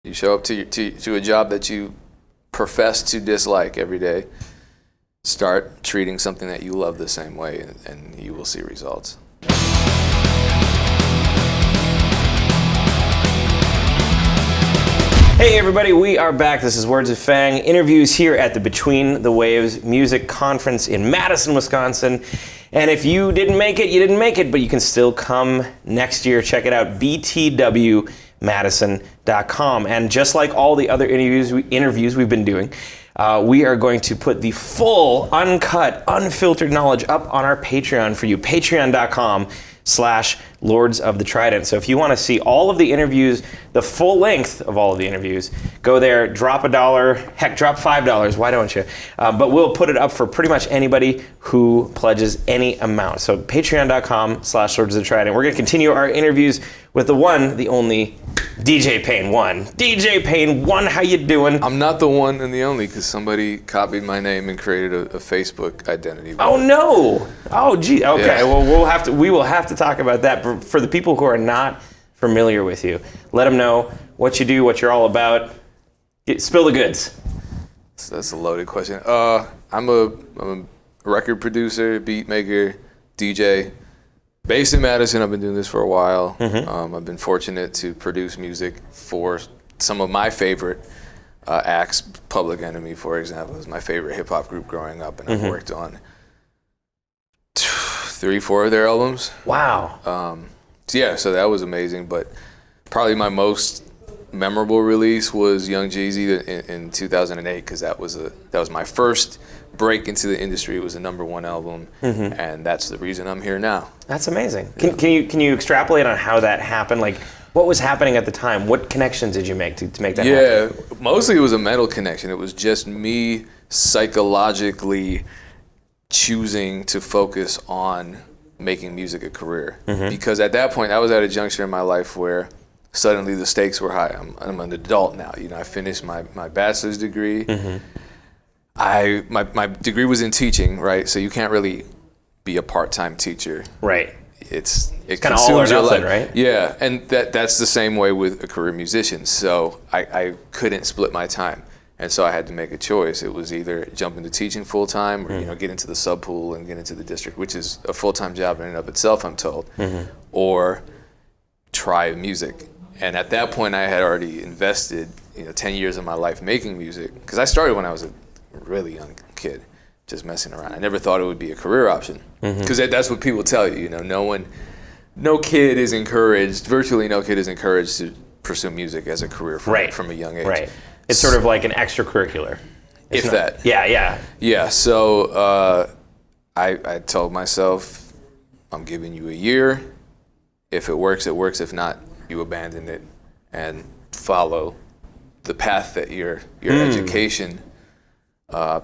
You show up to a job that you profess to dislike every day. Start treating something that you love the same way, and you will see results. Hey everybody, we are back. This is Words of Fang. Interviews here at the Between the Waves Music Conference in Madison, Wisconsin. And if you didn't make it, you didn't make it, but you can still come next year. Check it out, btwmadison.com. And just like all the other interviews we've been doing, we are going to put the full, uncut, unfiltered knowledge up on our Patreon for you, patreon.com/Lords of the Trident. So if you want to see all of the interviews, the full length of all of the interviews, go there, drop $1, heck, drop $5, why don't you? But we'll put it up for pretty much anybody who pledges any amount. So patreon.com/Lords of the Trident. We're going to continue our interviews with the one, the only, DJ Payne 1. DJ Payne 1, how you doing? I'm not the one and the only, because somebody copied my name and created a Facebook identity. Oh no! Oh gee. Okay. Yeah. Well, we will have to talk about that. For the people who are not familiar with you, let them know what you do, what you're all about. Spill the goods. That's a loaded question. I'm a record producer, beat maker, DJ. Based in Madison. I've been doing this for a while. Mm-hmm. I've been fortunate to produce music for some of my favorite acts. Public Enemy, for example, was my favorite hip hop group growing up, and I've worked on 3-4 of their albums. Wow. So that was amazing. But probably my most memorable release was Young Jeezy in 2008, because that was my first break into the industry. It was the #1 album, and that's the reason I'm here now. That's amazing. Yeah. Can you extrapolate on how that happened? Like, what was happening at the time? What connections did you make to make that happen? Yeah, mostly it was a mental connection. It was just me psychologically choosing to focus on making music a career. Because at that point, I was at a juncture in my life where suddenly the stakes were high. I'm an adult now. You know, I finished my bachelor's degree. My degree was in teaching, right? So you can't really be a part-time teacher. Right. It kind of all or your nothing, life. right? Yeah, and that's the same way with a career musician. So I couldn't split my time, and so I had to make a choice. It was either jump into teaching full-time, or get into the sub pool and get into the district, which is a full-time job in and of itself, I'm told, or try music. And at that point, I had already invested 10 years of my life making music, because I started when I was a really young kid, just messing around. I never thought it would be a career option, because that's what people tell you. Virtually no kid is encouraged to pursue music as a career from a young age. Right. It's sort of like an extracurricular. Yeah. So I told myself, I'm giving you a year. If it works, it works. If not, you abandon it and follow the path that your education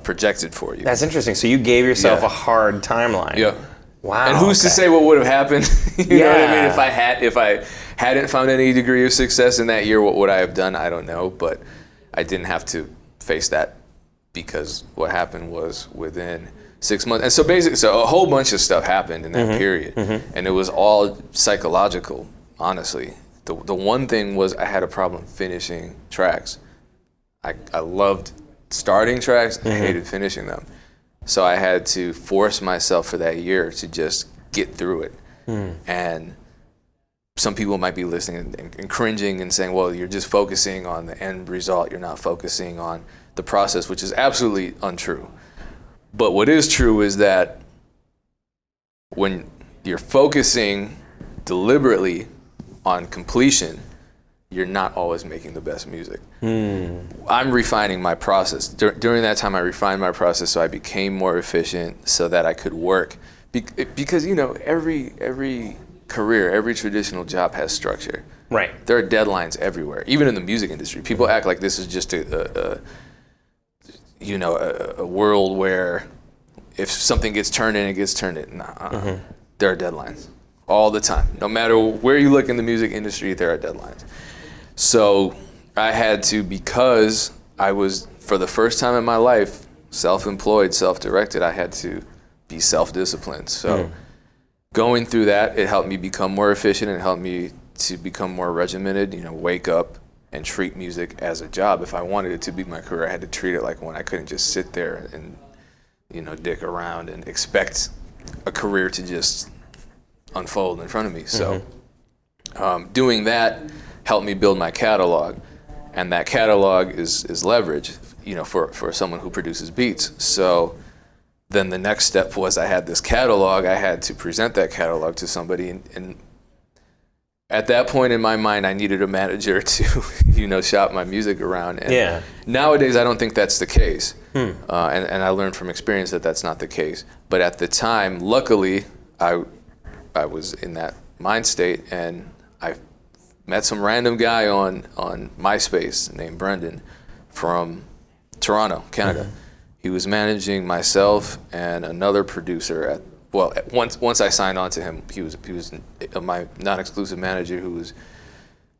projected for you. That's interesting. So you gave yourself a hard timeline. Yeah. Wow. And who's to say what would have happened? You know what I mean? If I hadn't found any degree of success in that year, what would I have done? I don't know. But I didn't have to face that, because what happened was within 6 months. And so a whole bunch of stuff happened in that period. And it was all psychological, honestly. The one thing was I had a problem finishing tracks. I loved starting tracks, I hated finishing them. So I had to force myself for that year to just get through it. And some people might be listening and cringing and saying, well, you're just focusing on the end result. You're not focusing on the process, which is absolutely untrue. But what is true is that when you're focusing deliberately on completion, you're not always making the best music. I'm refining my process. During that time, I refined my process so I became more efficient, so that I could work. Because every career, every traditional job has structure. Right. There are deadlines everywhere, even in the music industry. People act like this is just a world where if something gets turned in, it gets turned in. Nah, there are deadlines all the time. No matter where you look in the music industry, there are deadlines. So I had to, because I was, for the first time in my life, self-employed, self-directed, I had to be self-disciplined. So going through that, it helped me become more efficient. It helped me to become more regimented, wake up and treat music as a job. If I wanted it to be my career, I had to treat it like one. I couldn't just sit there and, dick around and expect a career to just unfold in front of me. So doing that helped me build my catalog, and that catalog is leverage, for someone who produces beats. So then the next step was I had this catalog. I had to present that catalog to somebody, and at that point in my mind, I needed a manager to, shop my music around. And nowadays, I don't think that's the case. And I learned from experience that that's not the case. But at the time, luckily, I was in that mind state, and I met some random guy on MySpace named Brendan from Toronto, Canada. He was managing myself and another producer once I signed on to him, he was my non-exclusive manager, who was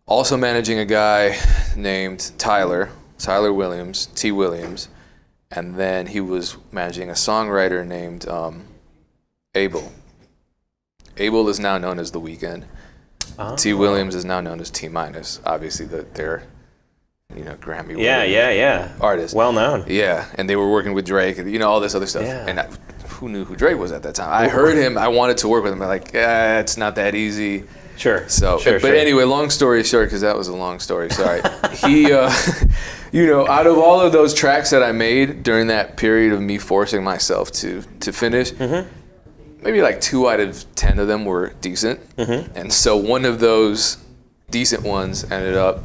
also managing a guy named Tyler Williams, T. Williams, and then he was managing a songwriter named Abel. Abel is now known as The Weeknd. Oh. T. Williams is now known as T-. Obviously, they're Grammy artists. Well known. Yeah, and they were working with Drake, all this other stuff. Yeah. And who knew who Drake was at that time? I heard him. I wanted to work with him. I'm like, it's not that easy. Sure. So, but anyway, long story short, because that was a long story. Sorry. He, out of all of those tracks that I made during that period of me forcing myself to finish, maybe like 2 out of 10 of them were decent. And so one of those decent ones ended up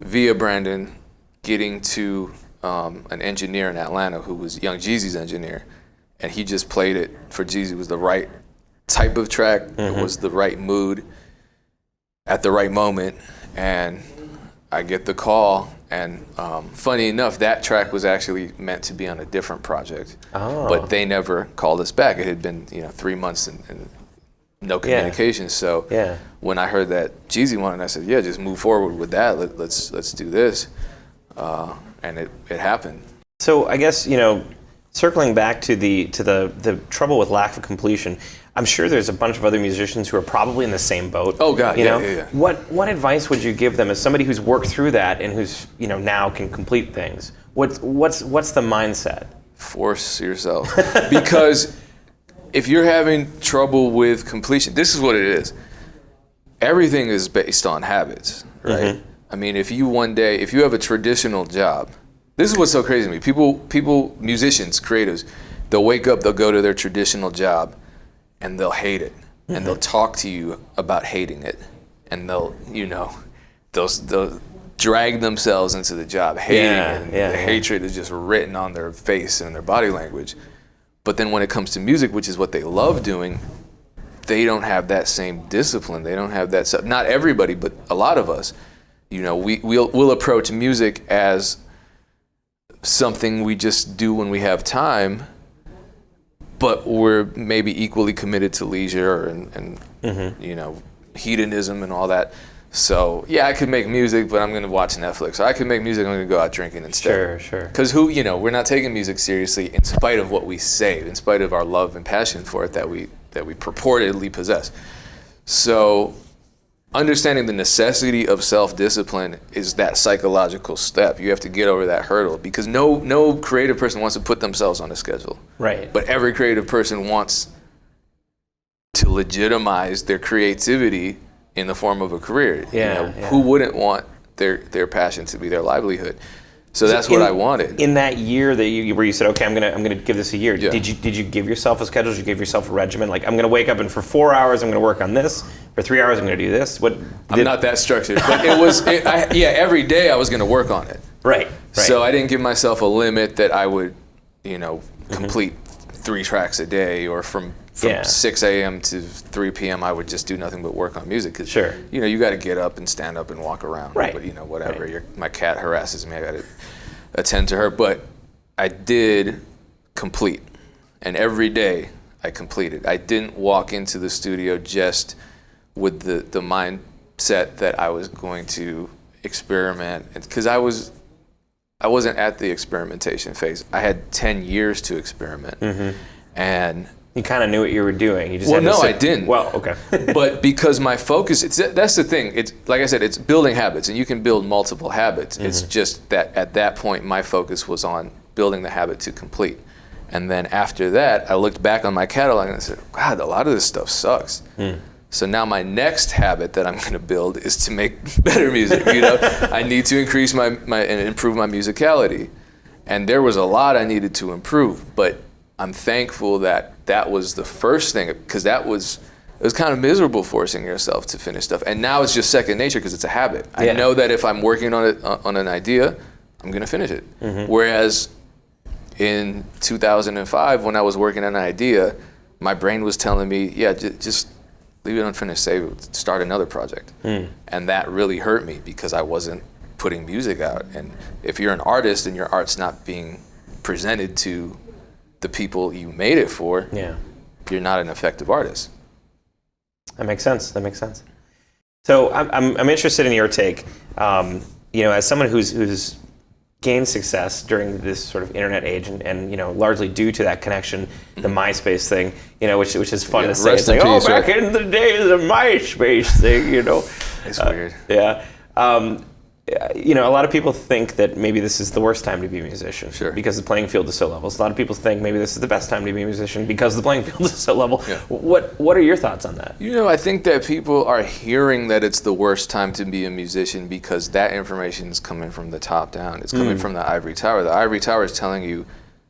via Brandon getting to an engineer in Atlanta who was Young Jeezy's engineer. And he just played it for Jeezy. It was the right type of track. It was the right mood at the right moment. And I get the call. And funny enough, that track was actually meant to be on a different project. Oh. But they never called us back. It had been 3 months and no communication. So when I heard that Jeezy wanted, I said, just move forward with that. Let's do this. And it happened. So I guess, circling back to the trouble with lack of completion, I'm sure there's a bunch of other musicians who are probably in the same boat. Oh God, yeah. What advice would you give them as somebody who's worked through that and who's now can complete things? What's the mindset? Force yourself, because if you're having trouble with completion, this is what it is. Everything is based on habits, right? I mean, if you have a traditional job. This is what's so crazy to me. People, musicians, creatives, they'll wake up, they'll go to their traditional job, and they'll hate it, and they'll talk to you about hating it, and they'll drag themselves into the job hating it, and the hatred is just written on their face and their body language. But then when it comes to music, which is what they love doing, they don't have that same discipline. They don't have that stuff. Not everybody, but a lot of us, we'll approach music as something we just do when we have time, but we're maybe equally committed to leisure and hedonism and all that. So I could make music, but I'm going to watch Netflix. Or I could make music, I'm going to go out drinking instead. Sure. Because we're not taking music seriously in spite of what we say, in spite of our love and passion for it that we purportedly possess. So understanding the necessity of self-discipline is that psychological step. You have to get over that hurdle, because no creative person wants to put themselves on a schedule. Right. But every creative person wants to legitimize their creativity in the form of a career. Who wouldn't want their passion to be their livelihood? So that's what I wanted. In that year that where you said, okay, I'm gonna give this a year. Yeah. Did you give yourself a schedule? Did you give yourself a regimen? Like, I'm gonna wake up and for 4 hours I'm gonna work on this. For 3 hours I'm gonna do this. I'm not that structured, but every day I was gonna work on it. Right. So I didn't give myself a limit that I would, complete 3 tracks a day, or from 6 a.m. to 3 p.m. I would just do nothing but work on music. Cause, you got to get up and stand up and walk around. Right. But, whatever. Right. My cat harasses me. I got to attend to her. But I did complete. And every day I completed. I didn't walk into the studio just with the mindset that I was going to experiment. Because I wasn't at the experimentation phase. I had 10 years to experiment. And You kind of knew what you were doing. You just Well, had to no, I didn't. Well, okay. But because my focus, that's the thing. It's like I said, it's building habits, and you can build multiple habits. It's just that at that point, my focus was on building the habit to complete. And then after that, I looked back on my catalog and I said, God, a lot of this stuff sucks. So now my next habit that I'm going to build is to make better music. I need to increase my and improve my musicality. And there was a lot I needed to improve, but I'm thankful that was the first thing, because it was kind of miserable forcing yourself to finish stuff. And now it's just second nature because it's a habit. I know that if I'm working on it on an idea, I'm going to finish it. Whereas in 2005, when I was working on an idea, my brain was telling me, just leave it unfinished, start another project. And that really hurt me because I wasn't putting music out. And if you're an artist and your art's not being presented to the people you made it for, you're not an effective artist. That makes sense. So I'm interested in your take. As someone who's gained success during this sort of internet age, and largely due to that connection, the MySpace thing, which is fun to say. It's like, peace, back in the days of MySpace thing, It's weird. A lot of people think that maybe this is the worst time to be a musician because the playing field is so level. So a lot of people think maybe this is the best time to be a musician because the playing field is so level. Yeah. What are your thoughts on that? I think that people are hearing that it's the worst time to be a musician because that information is coming from the top down. It's coming from the ivory tower. The ivory tower is telling you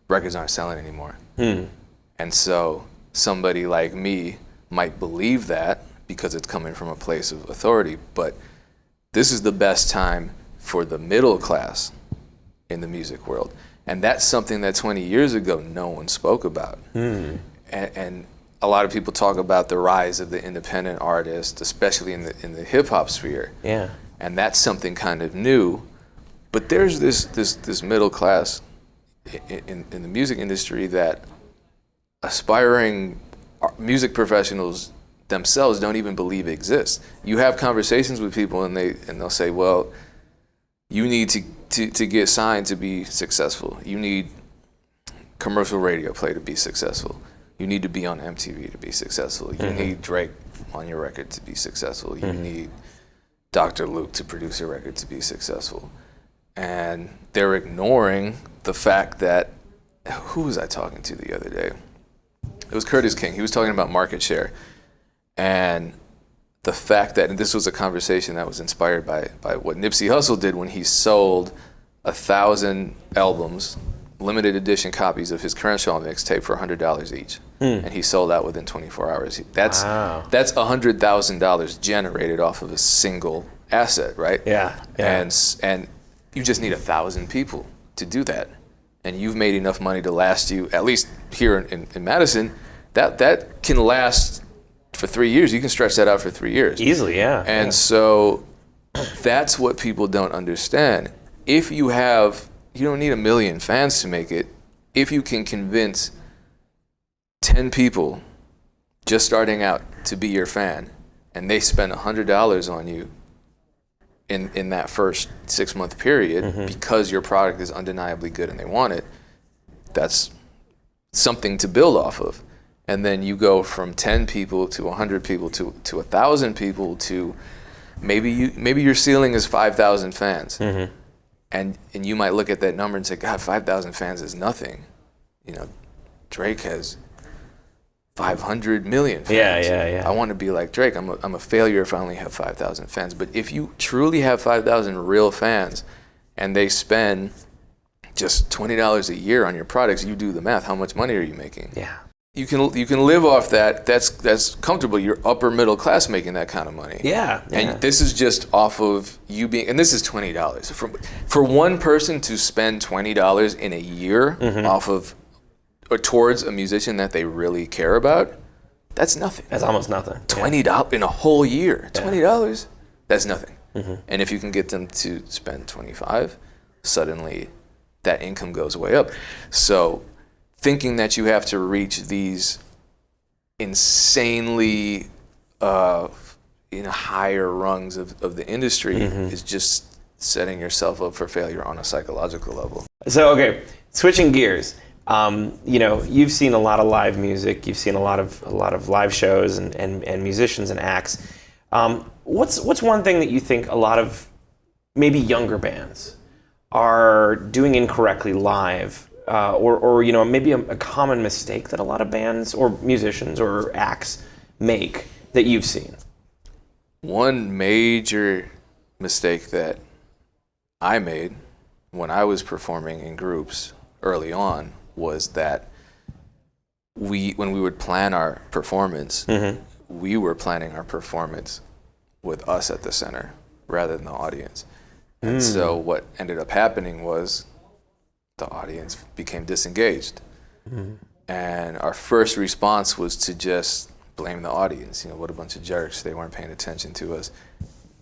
records aren't selling anymore. And so somebody like me might believe that because it's coming from a place of authority, but this is the best time for the middle class in the music world. And that's something that 20 years ago no one spoke about. And a lot of people talk about the rise of the independent artist, especially in the hip hop sphere. Yeah. And that's something kind of new. But there's this middle class in the music industry that aspiring music professionals themselves don't even believe exists. You have conversations with people and they'll say, well, you need to get signed to be successful. You need commercial radio play to be successful. You need to be on MTV to be successful. You need Drake on your record to be successful. You need Dr. Luke to produce your record to be successful. And they're ignoring the fact that, who was I talking to the other day? It was Curtis King. He was talking about market share. And the fact that, and this was a conversation that was inspired by what Nipsey Hussle did when he sold 1,000 albums, limited edition copies of his Crenshaw mixtape for $100 each. And he sold out within 24 hours. That's $100,000 generated off of a single asset, right? Yeah. And you just need 1,000 people to do that. And you've made enough money to last you, at least here in Madison, that can last for 3 years. You can stretch that out for 3 years. Easily, yeah. And so that's what people don't understand. If you don't need 1 million fans to make it. If you can convince 10 people just starting out to be your fan, and they spend $100 on you in that first 6-month period because your product is undeniably good and they want it, that's something to build off of. And then you go from 10 people to 100 people to 1,000 people to maybe your ceiling is 5,000 fans. And you might look at that number and say, God, 5,000 fans is nothing. Drake has 500 million fans. Yeah. I want to be like Drake. I'm a failure if I only have 5,000 fans. But if you truly have 5,000 real fans and they spend just $20 a year on your products, you do the math. How much money are you making? Yeah. You can live off that. That's comfortable. You're upper middle class making that kind of money. Yeah. And this is just off of you being, and this is $20. For one person to spend $20 in a year off of or towards a musician that they really care about, that's nothing. That's almost nothing. $20 in a whole year. $20, that's nothing. And if you can get them to spend $25, suddenly that income goes way up. So thinking that you have to reach these insanely higher rungs of the industry is just setting yourself up for failure on a psychological level. So, okay, switching gears. You've seen a lot of live music. You've seen a lot of live shows and musicians and acts. What's one thing that you think a lot of maybe younger bands are doing incorrectly live, or maybe a common mistake that a lot of bands or musicians or acts make that you've seen? One major mistake that I made when I was performing in groups early on was that when we would plan our performance, we were planning our performance with us at the center rather than the audience. And so what ended up happening was the audience became disengaged. And our first response was to just blame the audience. What a bunch of jerks. They weren't paying attention to us.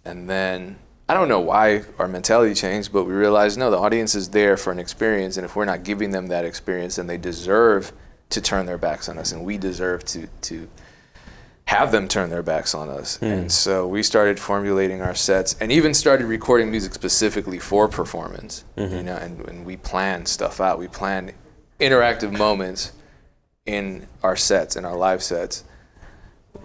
And then, I don't know why our mentality changed, but we realized, no, the audience is there for an experience. And if we're not giving them that experience, then they deserve to turn their backs on us. And we deserve to have them turn their backs on us. And so we started formulating our sets and even started recording music specifically for performance. And we planned stuff out. We planned interactive moments in our sets, in our live sets.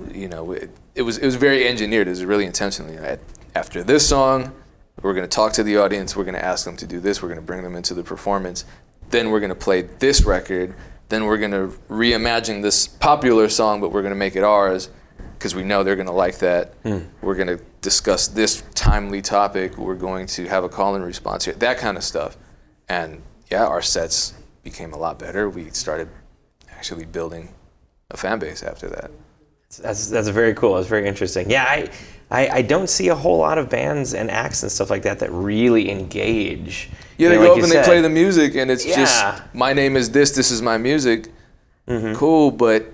It was very engineered. It was really intentional. After this song, we're going to talk to the audience. We're going to ask them to do this. We're going to bring them into the performance. Then we're going to play this record. Then we're going to reimagine this popular song, but we're going to make it ours because we know they're going to like that. We're going to discuss this timely topic. We're going to have a call and response here, that kind of stuff. And yeah, our sets became a lot better. We started actually building a fan base after that. That's very cool. That's very interesting. Yeah, I don't see a whole lot of bands and acts and stuff like that really engage. Yeah, they go up and they play the music, and it's just, my name is this is my music. Cool, but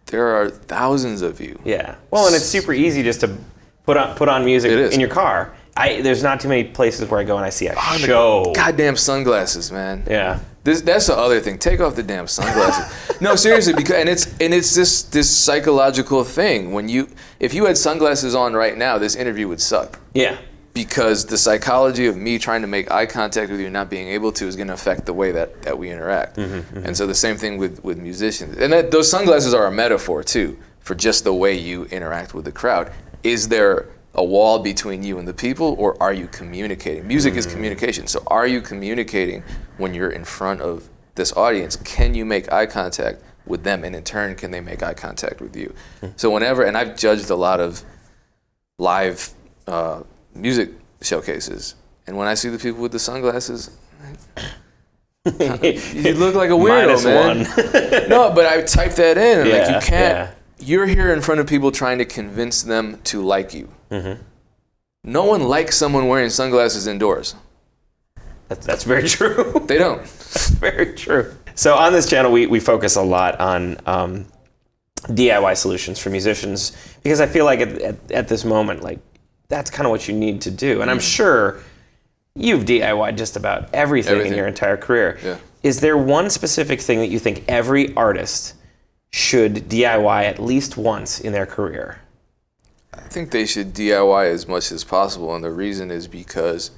there are thousands of you. Yeah. Well, and it's super easy just to put on music in your car. There's not too many places where I go and I see a show. Goddamn sunglasses, man. Yeah. That's the other thing. Take off the damn sunglasses. No, seriously, because it's this psychological thing. If you had sunglasses on right now, this interview would suck. Yeah. Because the psychology of me trying to make eye contact with you and not being able to is going to affect the way that we interact. And so the same thing with musicians. And those sunglasses are a metaphor too for just the way you interact with the crowd. Is there a wall between you and the people, or are you communicating? Music is communication. So are you communicating when you're in front of this audience? Can you make eye contact with them, and in turn, can they make eye contact with you? So and I've judged a lot of live music showcases, and when I see the people with the sunglasses, you look like a weirdo, man. No, but I type that in, and you can't. Yeah. You're here in front of people trying to convince them to like you. No one likes someone wearing sunglasses indoors. That's very true. They don't. That's very true. So on this channel, we focus a lot on DIY solutions for musicians, because I feel like at this moment, that's kind of what you need to do. And I'm sure you've DIY'd just about everything in your entire career. Yeah. Is there one specific thing that you think every artist should DIY at least once in their career? I think they should DIY as much as possible, and the reason is because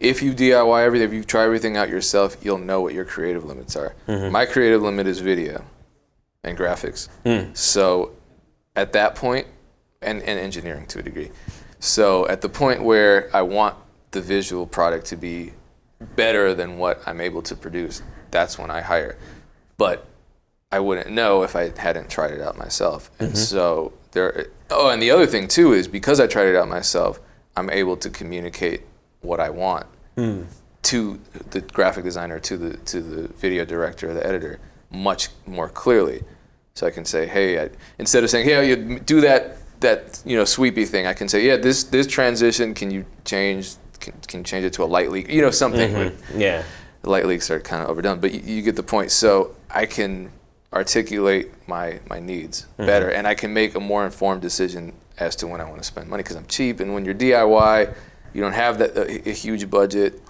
if you DIY everything, if you try everything out yourself, you'll know what your creative limits are. My creative limit is video and graphics. So at that point, and engineering to a degree. So at the point where I want the visual product to be better than what I'm able to produce, that's when I hire. But I wouldn't know if I hadn't tried it out myself. And so and the other thing too is because I tried it out myself, I'm able to communicate what I want to the graphic designer, to the video director, or the editor, much more clearly. So I can say, hey, instead of saying, hey, you do that sweepy thing, I can say, yeah, this transition, can you change it to a light leak, something. Yeah. The light leaks are kind of overdone, but you get the point. So I can articulate my needs better, and I can make a more informed decision as to when I want to spend money, because I'm cheap, and when you're DIY, you don't have a huge budget,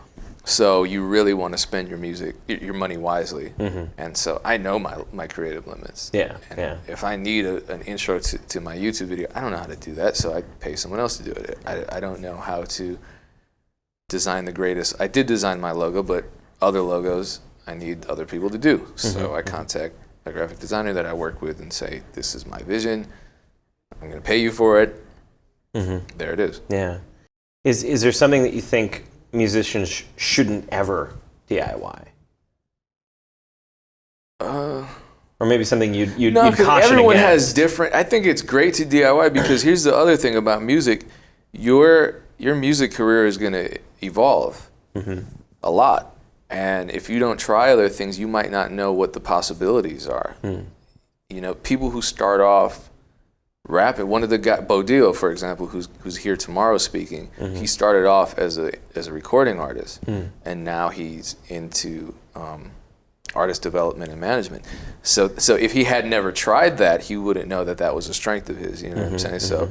so you really want to spend your money wisely. And so I know my creative limits. And if I need an intro to my YouTube video, I don't know how to do that, so I pay someone else to do it. I don't know how to design the greatest. I did design my logo, but other logos, I need other people to do. So I contact a graphic designer that I work with and say, this is my vision. I'm going to pay you for it. There it is. Yeah. Is there something that you think musicians shouldn't ever DIY? Or maybe something you'd caution everyone against. has different. I think it's great to DIY because here's the other thing about music: your music career is going to evolve a lot, and if you don't try other things, you might not know what the possibilities are. You know, people who start off rapping. One of the guys, Bodillo, for example, who's here tomorrow speaking. He started off as a recording artist, and now he's into artist development and management. So if he had never tried that, he wouldn't know that was a strength of his. You know what I'm saying? So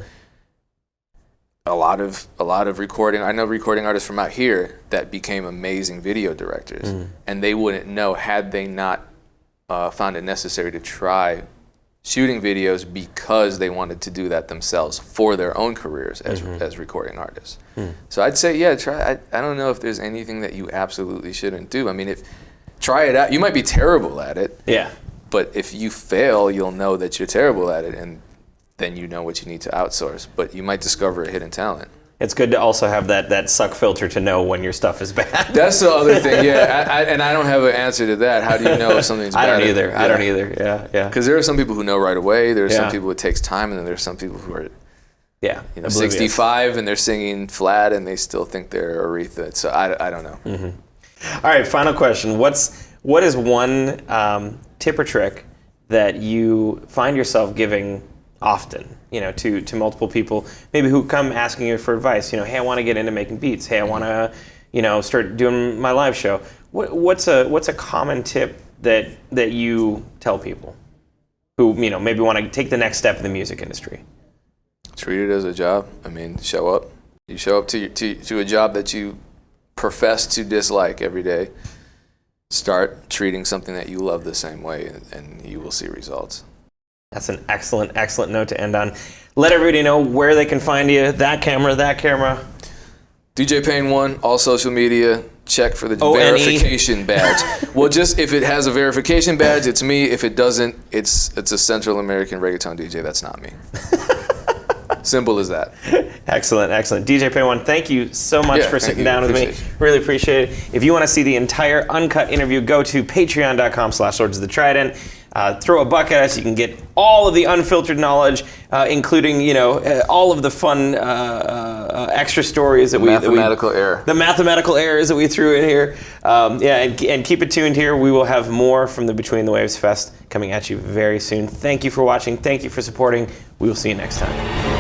a lot of recording. I know recording artists from out here that became amazing video directors, and they wouldn't know had they not found it necessary to try shooting videos because they wanted to do that themselves for their own careers as recording artists. So I'd say, yeah, try. I don't know if there's anything that you absolutely shouldn't do. I mean, try it out. You might be terrible at it. Yeah. But if you fail, you'll know that you're terrible at it, and then you know what you need to outsource. But you might discover a hidden talent. It's good to also have that suck filter to know when your stuff is bad. That's the other thing, yeah. And I don't have an answer to that. How do you know if something's bad? I don't either. Yeah. I don't either. Yeah. Because there are some people who know right away. There are some people it takes time, and then there's some people who are 65 and they're singing flat and they still think they're Aretha. So I don't know. All right, final question. What is one tip or trick that you find yourself giving often, to multiple people, maybe who come asking you for advice? Hey, I want to get into making beats. Hey, I want to, start doing my live show. What's a common tip that you tell people who maybe want to take the next step in the music industry? Treat it as a job. I mean, show up. You show up to a job that you profess to dislike every day. Start treating something that you love the same way, and you will see results. That's an excellent, excellent note to end on. Let everybody know where they can find you. That camera. DJ Payne 1, all social media. Check for the verification badge. Well, just if it has a verification badge, it's me. If it doesn't, it's a Central American reggaeton DJ. That's not me. Simple as that. Excellent. DJ Payne 1, thank you so much for sitting down with me. Really appreciate it. If you want to see the entire uncut interview, go to patreon.com/Swords of the Trident. Throw a buck at us. You can get all of the unfiltered knowledge, including all of the fun extra stories that the mathematical errors that we threw in here. And keep it tuned here. We will have more from the Between the Waves Fest coming at you very soon. Thank you for watching. Thank you for supporting. We will see you next time.